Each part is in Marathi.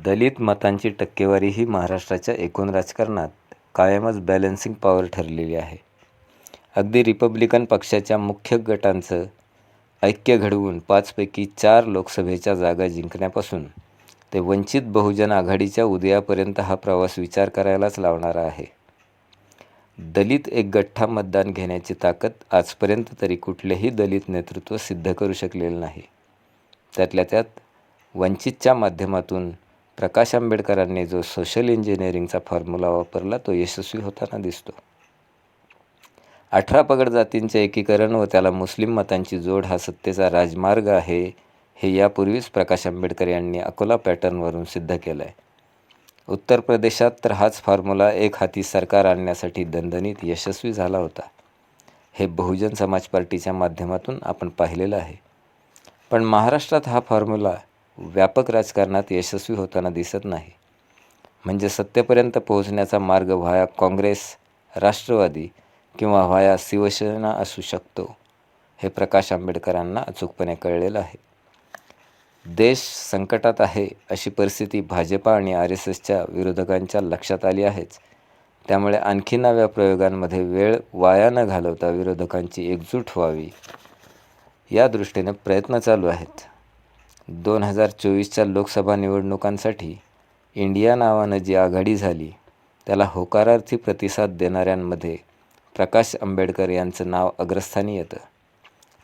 दलित मतांची टक्केवारी ही महाराष्ट्राच्या एकूण राजकारणात कायमच बॅलन्सिंग पॉवर ठरलेली आहे. अगदी रिपब्लिकन पक्षाच्या मुख्य गटांचं ऐक्य घडवून 5 पैकी 4 लोकसभेच्या जागा जिंकण्यापासून ते वंचित बहुजन आघाडीच्या उदयापर्यंत हा प्रवास विचार करायलाच लावणारा आहे. दलित एक गठ्ठा मतदान घेण्याची ताकद आजपर्यंत तरी कुठलेही दलित नेतृत्व सिद्ध करू शकलेलं नाही. त्यातल्या त्यात वंचितच्या माध्यमातून प्रकाश आंबेडकरांनी जो सोशल इंजिनिअरिंगचा फॉर्म्युला वापरला तो यशस्वी होताना दिसतो. 18 पगड जातींचे एकीकरण व त्याला मुस्लिम मतांची जोड हा सत्तेचा राजमार्ग आहे, हे यापूर्वीच प्रकाश आंबेडकर यांनी अकोला पॅटर्नवरून सिद्ध केलं आहे. उत्तर प्रदेशात तर हाच फॉर्म्युला एक हाती सरकार आणण्यासाठी दणदणीत यशस्वी झाला होता. हे बहुजन समाज पार्टीच्या माध्यमातून आपण पाहिलेलं आहे. पण महाराष्ट्रात हा फॉर्म्युला व्यापक राजकारणात यशस्वी होताना दिसत नाही. म्हणजे सत्तेपर्यंत पोहोचण्याचा मार्ग व्हाया काँग्रेस, राष्ट्रवादी किंवा व्हाया शिवसेना असू शकतो, हे प्रकाश आंबेडकरांना अचूकपणे कळलेलं आहे. देश संकटात आहे अशी परिस्थिती भाजपा आणि RSSच्या विरोधकांच्या लक्षात आली आहेच. त्यामुळे आणखी नव्या प्रयोगांमध्ये वेळ वाया न घालवता विरोधकांची एकजूट व्हावी या दृष्टीने प्रयत्न चालू आहेत. 2024च्या लोकसभा निवडणुकांसाठी इंडिया नावानं जी आघाडी झाली त्याला होकारार्थी प्रतिसाद देणाऱ्यांमध्ये प्रकाश आंबेडकर यांचं नाव अग्रस्थानी येतं.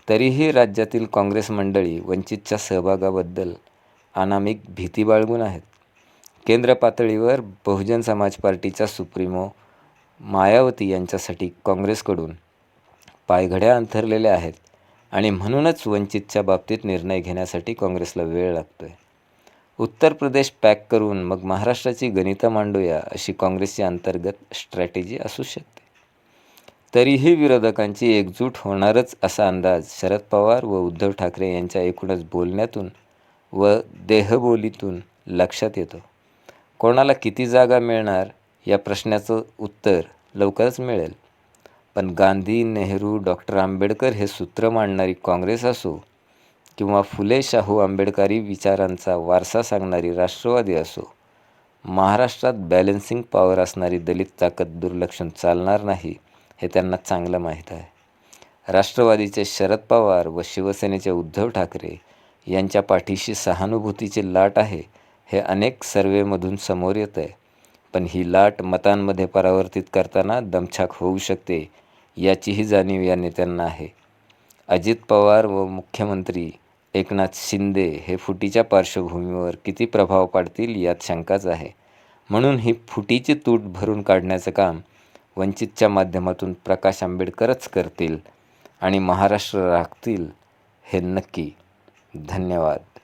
तरीही राज्यातील काँग्रेस मंडळी वंचितच्या सहभागाबद्दल अनामिक भीती बाळगून आहेत. केंद्र पातळीवर बहुजन समाज पार्टीच्या सुप्रीमो मायावती यांच्यासाठी काँग्रेसकडून पायघड्या अंथरलेल्या आहेत आणि म्हणूनच वंचितच्या बाबतीत निर्णय घेण्यासाठी काँग्रेसला वेळ लागतोय. उत्तर प्रदेश पॅक करून मग महाराष्ट्राची गणितं मांडूया अशी काँग्रेसची अंतर्गत स्ट्रॅटेजी असू शकते. तरीही विरोधकांची एकजूट होणारच असा अंदाज शरद पवार व उद्धव ठाकरे यांच्या एकूणच बोलण्यातून व देहबोलीतून लक्षात येतो. कोणाला किती जागा मिळणार या प्रश्नाचं उत्तर लवकरच मिळेल. पण गांधी, नेहरू, डॉक्टर आंबेडकर हे सूत्र मांडणारी काँग्रेस असो किंवा फुले शाहू आंबेडकरी विचारांचा वारसा सांगणारी राष्ट्रवादी असो, महाराष्ट्रात बॅलन्सिंग पॉवर असणारी दलित ताकद दुर्लक्षून चालणार नाही हे त्यांना चांगलं माहीत आहे. राष्ट्रवादीचे शरद पवार व शिवसेनेचे उद्धव ठाकरे यांच्या पाठीशी सहानुभूतीची लाट आहे हे अनेक सर्वेमधून समोर येत आहे. पण ही लाट मतांमध्ये परावर्तित करताना दमछाक होऊ शकते याचीही जाणीव या नेत्यांना आहे. अजित पवार व मुख्यमंत्री एकनाथ शिंदे हे फुटीच्या पार्श्वभूमीवर किती प्रभाव पाडतील यात शंकाच आहे. म्हणून ही फुटीची तूट भरून काढण्याचं काम वंचितच्या माध्यमातून प्रकाश आंबेडकरच करतील आणि महाराष्ट्र राखतील हे नक्की. धन्यवाद.